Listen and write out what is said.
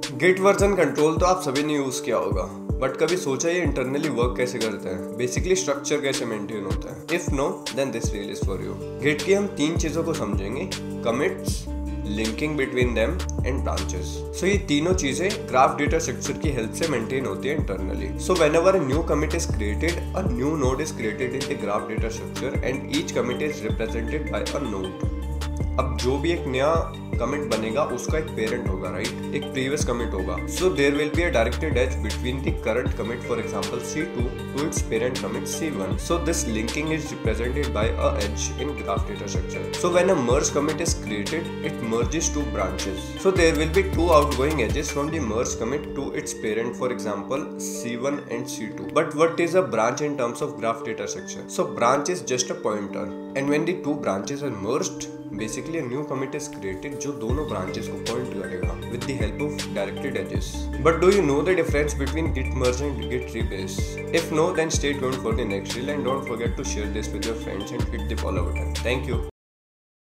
Git version control तो आप सभी ने यूज किया होगा, बट कभी सोचा ये इंटरनली वर्क कैसे करते हैं, बेसिकली स्ट्रक्चर कैसे मेंटेन होता है? If no then this reel is for you. Git की हम तीन चीजों को समझेंगे: commits, linking between them and branches. So ये तीनों चीजें ग्राफ डेटा स्ट्रक्चर की हेल्प से मेंटेन होती है internally. So whenever a new commit is created, a new node is created in the graph data structure and each commit is represented by a node. अब जो भी एक नया commit बनेगा उसका एक पेरेंट होगा, राइट? एक प्रीवियस कमिट होगा। So there will be a directed edge between the current commit, for example C2 to its parent commit C1. So this linking is represented by a edge in graph data structure. So when a merge commit is created, it merges two branches. So there will be two outgoing edges from the merge commit to its parent, for example C1 and C2. But what is a branch in terms of graph data structure? So branch is just a pointer, and when the two branches are merged, basically a new commit is created जो दोनों branches को point करेगा with the help of directed edges. But do you know the difference between git merge and git rebase? If no, then stay tuned for the next reel and don't forget to share this with your friends and hit the follow button. Thank you.